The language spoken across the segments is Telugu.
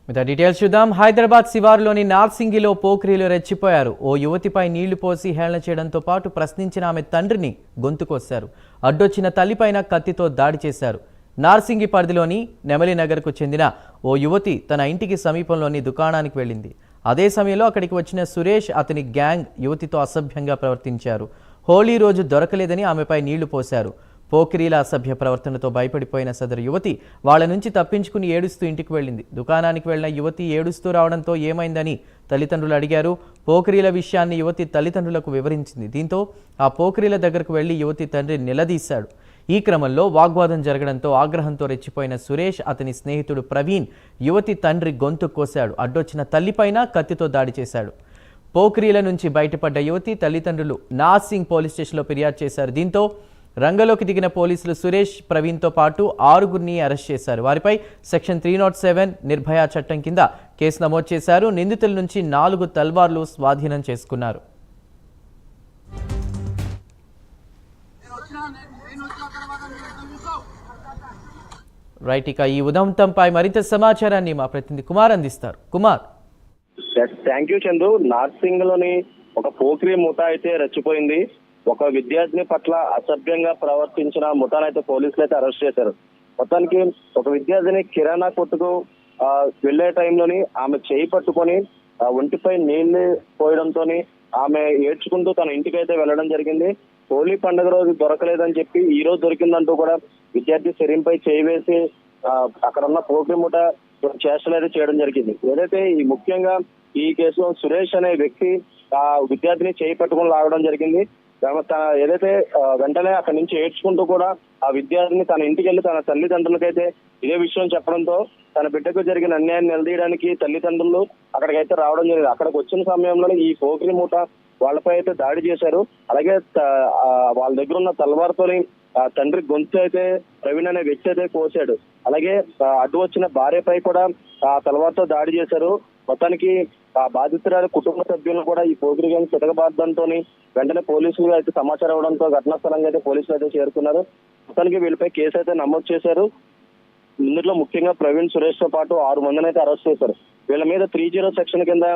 మిగతా డీటెయిల్స్ చూద్దాం. హైదరాబాద్ శివారులోని నార్సింగిలో పోక్రీలు రెచ్చిపోయారు. ఓ యువతిపై నీళ్లు పోసి హేళన చేయడంతో పాటు ప్రశ్నించిన ఆమె తండ్రిని గొంతుకొస్తారు. అడ్డొచ్చిన తల్లిపైన కత్తితో దాడి చేశారు. నార్సింగి పరిధిలోని నెమలినగర్కు చెందిన ఓ యువతి తన ఇంటికి సమీపంలోని దుకాణానికి వెళ్ళింది. అదే సమయంలో అక్కడికి వచ్చిన సురేష్, అతని గ్యాంగ్ యువతితో అసభ్యంగా ప్రవర్తించారు. హోళీ రోజు దొరకలేదని ఆమెపై నీళ్లు పోశారు. పోకిరీల అసభ్య ప్రవర్తనతో భయపడిపోయిన సదరు యువతి వాళ్ళ నుంచి తప్పించుకుని ఏడుస్తూ ఇంటికి వెళ్ళింది. దుకాణానికి వెళ్లిన యువతి ఏడుస్తూ రావడంతో ఏమైందని తల్లిదండ్రులు అడిగారు. పోకిరీల విషయాన్ని యువతి తల్లిదండ్రులకు వివరించింది. దీంతో ఆ పోకిరీల దగ్గరకు వెళ్లి యువతి తండ్రి నిలదీశాడు. ఈ క్రమంలో వాగ్వాదం జరగడంతో ఆగ్రహంతో రెచ్చిపోయిన సురేష్, అతని స్నేహితుడు ప్రవీణ్ యువతి తండ్రి గొంతు కోశాడు. అడ్డొచ్చిన తల్లిపైన కత్తితో దాడి చేశాడు. పోకిరీల నుంచి బయటపడ్డ యువతి తల్లిదండ్రులు నార్సింగ్ పోలీస్ స్టేషన్లో ఫిర్యాదు చేశారు. దీంతో రంగంలోకి దిగిన పోలీసులు సురేష్, ప్రవీణ్తో పాటు 6గురిని అరెస్ట్ చేశారు. వారిపై సెక్షన్ 307 నిర్భయ చట్టం కింద కేసు నమోదు చేశారు. నిందితుల నుంచి 4 తల్వార్లు స్వాధీనం చేసుకున్నారు. రైట్, ఇక ఈ ఉదంతంపై మరింత సమాచారాన్ని మా ప్రతినిధి కుమార్ అందిస్తారు. కుమార్. Thank you Chandu. నార్సింగ్ లోని ఒక పోక్రీ ముఠా అయితే రెచ్చిపోయింది. ఒక విద్యార్థిని పట్ల అసభ్యంగా ప్రవర్తించిన ముఠాను అయితే పోలీసులు అయితే అరెస్ట్ చేశారు. మొత్తానికి ఒక విద్యార్థిని కిరాణా కొట్టుకు వెళ్లే టైంలోని ఆమె చేయి పట్టుకొని ఒంటిపై నీళ్లు పోయడంతో ఆమె ఏడ్చుకుంటూ తన ఇంటికి అయితే వెళ్లడం జరిగింది. హోలీ పండుగ రోజు దొరకలేదని చెప్పి ఈ రోజు దొరికిందంటూ కూడా విద్యార్థి శరీరంపై చేయి వేసి అక్కడ ఉన్న పోక్రీ ముఠ చేష్టలు అయితే చేయడం జరిగింది. ఏదైతే ఈ ముఖ్యంగా ఈ కేసులో సురేష్ అనే వ్యక్తి ఆ విద్యార్థిని చేయి పట్టుకుని లాగడం జరిగింది. ఏదైతే వెంటనే అక్కడి నుంచి ఏడ్చుకుంటూ కూడా ఆ విద్యార్థిని తన ఇంటికి వెళ్లి తన తల్లిదండ్రులకైతే ఇదే విషయం చెప్పడంతో తన బిడ్డకు జరిగిన అన్యాయాన్ని నిలదీయడానికి తల్లిదండ్రులు అక్కడికైతే రావడం జరిగింది. అక్కడికి వచ్చిన సమయంలో ఈ పోకిరి మూట వాళ్ళపై అయితే దాడి చేశారు. అలాగే వాళ్ళ దగ్గర ఉన్న తల్వార్తోని తండ్రి గొంతు అయితే ప్రవీణ్ అనే వ్యక్తి అయితే కోసాడు. అలాగే అడ్డు వచ్చిన భార్యపై కూడా తల్వార్తో దాడి చేశారు. మొత్తానికి ఆ బాధితురాలి కుటుంబ సభ్యులను కూడా ఈ పోకిరి గ్యాంగ్ చితకబారడంతో వెంటనే పోలీసులు అయితే సమాచారం ఇవ్వడంతో ఘటనా స్థలంగా అయితే పోలీసులు అయితే చేరుకున్నారు. మొత్తానికి వీళ్ళపై కేసు అయితే నమోదు చేశారు. ఇందులో ముఖ్యంగా ప్రవీణ్, సురేష్ తో పాటు 6 మందిని అయితే అరెస్ట్ చేశారు. వీళ్ళ మీద 30 సెక్షన్ కింద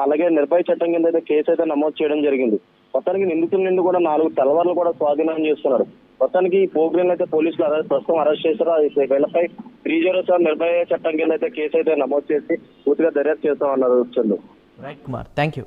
అలాగే నిర్భయ చట్టం కింద అయితే కేసు అయితే నమోదు చేయడం జరిగింది. మొత్తానికి నిందితుల నుండి కూడా 4 తలవార్లు కూడా స్వాధీనం చేస్తున్నారు. మొత్తానికి ఈ పోగ్రీలను అయితే పోలీసులు ప్రస్తుతం అరెస్ట్ చేశారు. వీళ్ళపై 307 నిర్భయ చట్టం కింద అయితే కేసు అయితే నమోదు చేసి పూర్తిగా దర్యాప్తు చేస్తామన్నారు. Right Kumar, thank you.